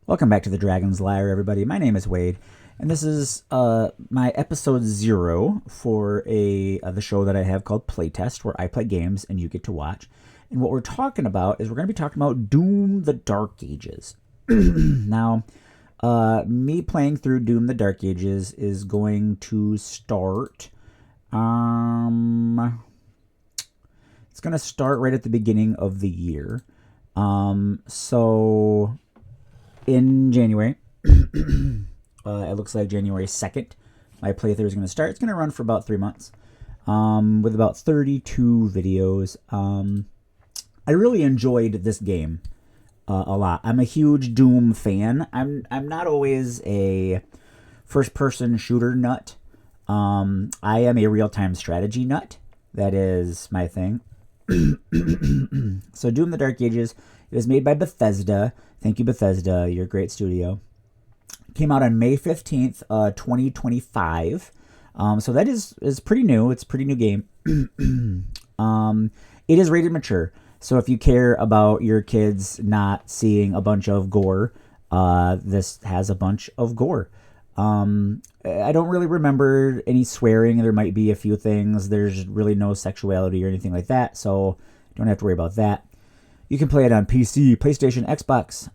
Welcome back to the Dragon's Lair, everybody. My name is Wade, and this is my episode 0 for the show that I have called Playtest, where I play games and you get to watch. And what we're talking about is we're going to be talking about Doom: The Dark Ages. Now, me playing through Doom: The Dark Ages is going to start. It's going to start right at the beginning of the year. So in January, it looks like January 2nd, my playthrough is going to start. It's going to run for about 3 months, with about 32 videos. I really enjoyed this game a lot. I'm a huge Doom fan. I'm not always a first-person shooter nut. I am a real-time strategy nut. That is my thing. So Doom: The Dark Ages, it was made by Bethesda. Thank you, Bethesda. You're a great studio. Came out on May 15th, 2025. So that is pretty new. It's a pretty new game. It is rated mature. So if you care about your kids not seeing a bunch of gore, this has a bunch of gore. I don't really remember any swearing. There might be a few things. There's really no sexuality or anything like that, so don't have to worry about that. You can play it on PC, PlayStation, Xbox.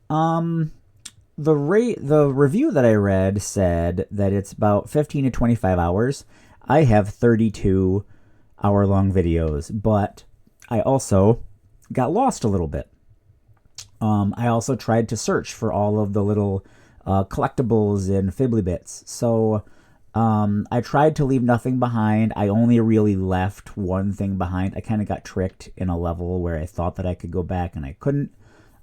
The review that I read said that it's about 15 to 25 hours. I have 32 hour-long videos, but I also got lost a little bit. I also tried to search for all of the little collectibles and fibbly bits. So I tried to leave nothing behind. I only really left one thing behind. I kind of got tricked in a level where I thought that I could go back and I couldn't.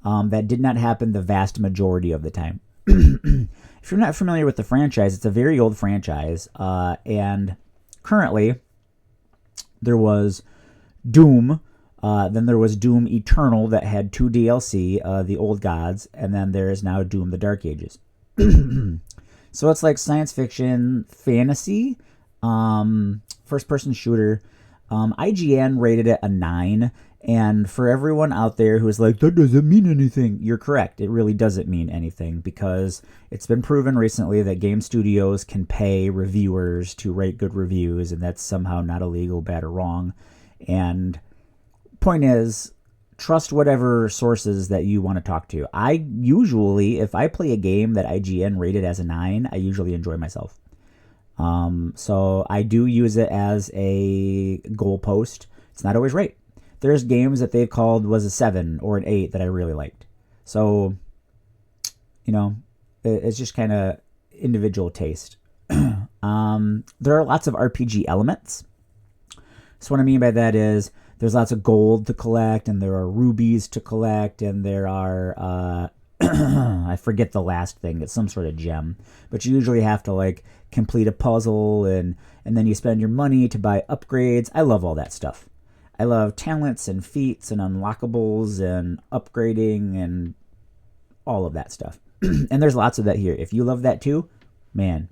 That did not happen the vast majority of the time. If you're not familiar with the franchise, it's a very old franchise. And currently, there was Doom. Then there was Doom Eternal that had 2 DLC, the Old Gods. And then there is now Doom: The Dark Ages. So it's like science fiction, fantasy, first-person shooter. IGN rated it a 9, and for everyone out there who is like, that doesn't mean anything, you're correct. It really doesn't mean anything, because it's been proven recently that game studios can pay reviewers to write good reviews, and that's somehow not illegal, bad, or wrong. And point is, trust whatever sources that you want to talk to. I usually, if I play a game that IGN rated as a 9, I usually enjoy myself. So I do use it as a goalpost. It's not always right. There's games that they've called was a 7 or an 8 that I really liked. So, it's just kind of individual taste. There are lots of RPG elements. So what I mean by that is, there's lots of gold to collect, and there are rubies to collect, and there are, I forget the last thing. It's some sort of gem. But you usually have to, complete a puzzle, and then you spend your money to buy upgrades. I love all that stuff. I love talents and feats and unlockables and upgrading and all of that stuff. And there's lots of that here. If you love that too, man.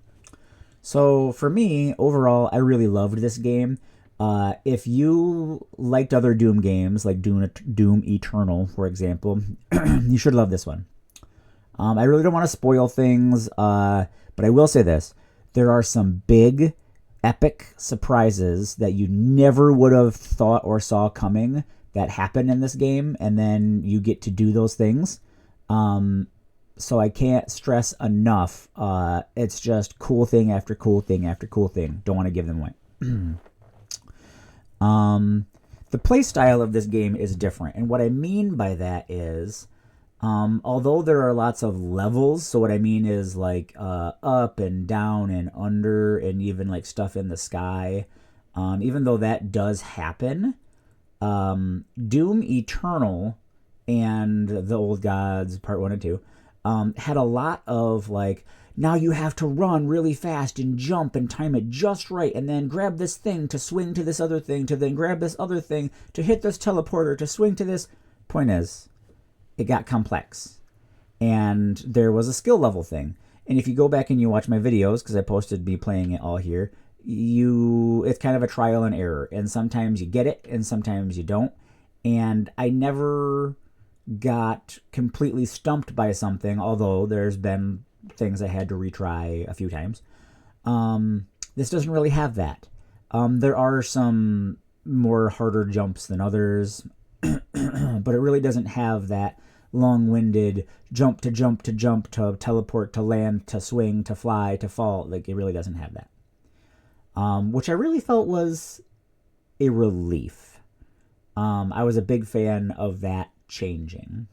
So for me, overall, I really loved this game. If you liked other Doom games, like Doom Eternal, for example, you should love this one. I really don't want to spoil things, but I will say this. There are some big, epic surprises that you never would have thought or saw coming that happen in this game, and then you get to do those things. So I can't stress enough. It's just cool thing after cool thing after cool thing. Don't want to give them away. The play style of this game is different, and what I mean by that is, although there are lots of levels, so what I mean is up and down and under and even stuff in the sky, even though that does happen, Doom Eternal and the Old Gods Part 1 and 2 had a lot of now you have to run really fast and jump and time it just right, and then grab this thing to swing to this other thing, to then grab this other thing to hit this teleporter, to swing to this. Point is, it got complex, and there was a skill level thing. And if you go back and you watch my videos, because I posted me playing it all here, it's kind of a trial and error, and sometimes you get it and sometimes you don't. And I never got completely stumped by something, although there's been things I had to retry a few times. This doesn't really have that. There are some more harder jumps than others, but it really doesn't have that long-winded jump to jump to jump to teleport to land to swing to fly to fall. Like, it really doesn't have that, which I really felt was a relief. I was a big fan of that changing.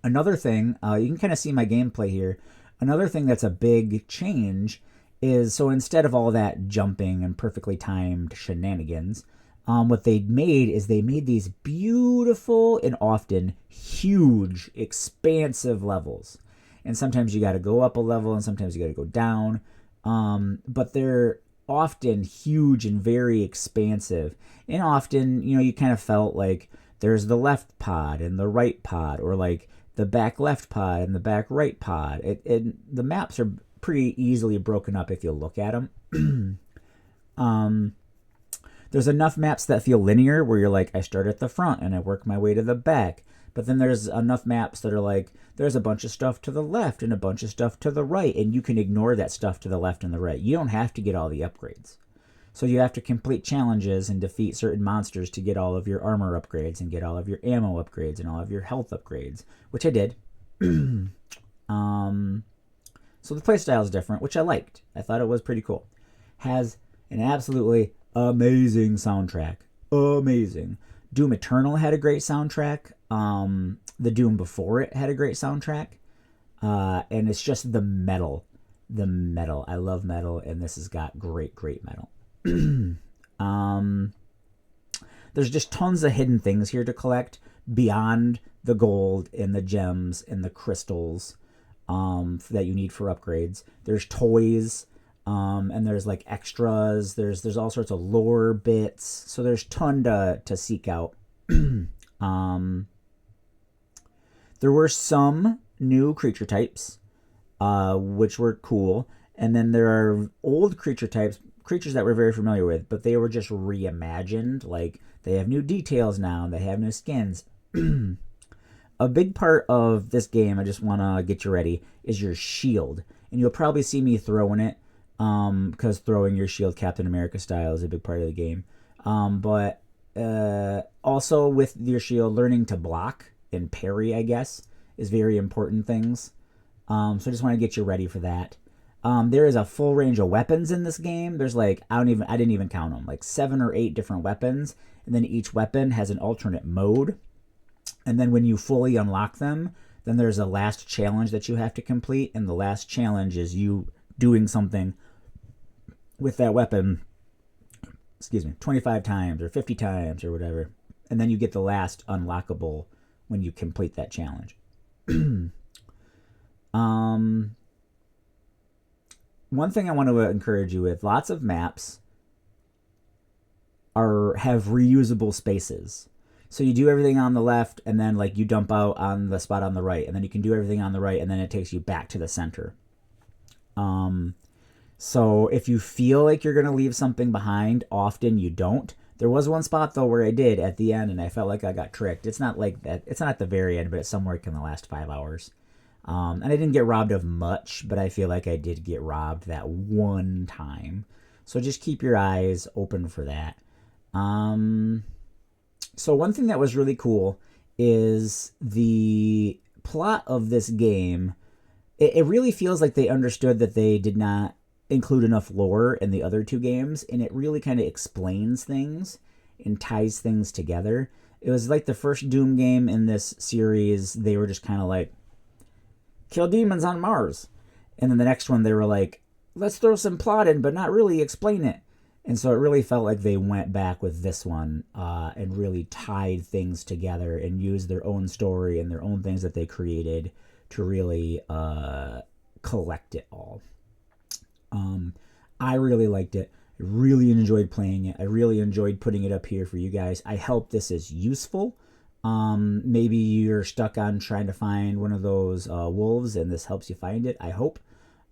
Another thing, you can kind of see my gameplay here. Another thing that's a big change is, so instead of all that jumping and perfectly timed shenanigans, what they made is they made these beautiful and often huge, expansive levels. And sometimes you got to go up a level and sometimes you got to go down. But they're often huge and very expansive. And often, you kind of felt like there's the left pod and the right pod, or like the back left pod and the back right pod. The maps are pretty easily broken up if you look at them. There's enough maps that feel linear where you're like, I start at the front and I work my way to the back. But then there's enough maps that are like, there's a bunch of stuff to the left and a bunch of stuff to the right, and you can ignore that stuff to the left and the right. You don't have to get all the upgrades. So you have to complete challenges and defeat certain monsters to get all of your armor upgrades and get all of your ammo upgrades and all of your health upgrades, which I did. So the playstyle is different, which I liked. I thought it was pretty cool. Has an absolutely amazing soundtrack. Amazing. Doom Eternal had a great soundtrack. The Doom before it had a great soundtrack. And it's just the metal. The metal. I love metal, and this has got great, great metal. There's just tons of hidden things here to collect beyond the gold and the gems and the crystals that you need for upgrades. There's toys, and there's like extras. There's all sorts of lore bits. So there's ton to seek out. There were some new creature types, which were cool. And then there are old creature types, creatures that we're very familiar with, but they were just reimagined. Like, they have new details now, they have new skins. A big part of this game, I just want to get you ready, is your shield. And you'll probably see me throwing it, because throwing your shield Captain America style is a big part of the game. But also with your shield, learning to block and parry, I guess, is very important things. So I just want to get you ready for that. There is a full range of weapons in this game. There's like, I didn't even count them, like 7 or 8 different weapons. And then each weapon has an alternate mode. And then when you fully unlock them, then there's a last challenge that you have to complete. And the last challenge is you doing something with that weapon, 25 times or 50 times or whatever. And then you get the last unlockable when you complete that challenge. One thing I want to encourage you with, lots of maps have reusable spaces. So you do everything on the left, and then like you dump out on the spot on the right, and then you can do everything on the right, and then it takes you back to the center. So if you feel like you're going to leave something behind, often you don't. There was one spot, though, where I did at the end, and I felt like I got tricked. It's not like that. It's not at the very end, but it's somewhere in the last 5 hours. And I didn't get robbed of much, but I feel like I did get robbed that one time. So just keep your eyes open for that. So one thing that was really cool is the plot of this game. It really feels like they understood that they did not include enough lore in the other 2 games, and it really kind of explains things and ties things together. It was like the first Doom game in this series. They were just kind of like, kill demons on Mars. And then the next one, they were like, let's throw some plot in, but not really explain it. And so it really felt like they went back with this one and really tied things together and used their own story and their own things that they created to really collect it all. I really liked it. I really enjoyed playing it. I really enjoyed putting it up here for you guys. I hope this is useful. Maybe you're stuck on trying to find one of those wolves and this helps you find it. I hope.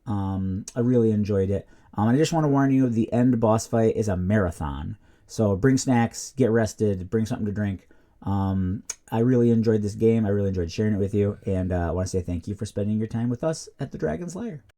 I really enjoyed it. I just want to warn you, the end boss fight is a marathon. So bring snacks, get rested, bring something to drink. I really enjoyed this game. I really enjoyed sharing it with you, and I want to say thank you for spending your time with us at the Dragon's Lair.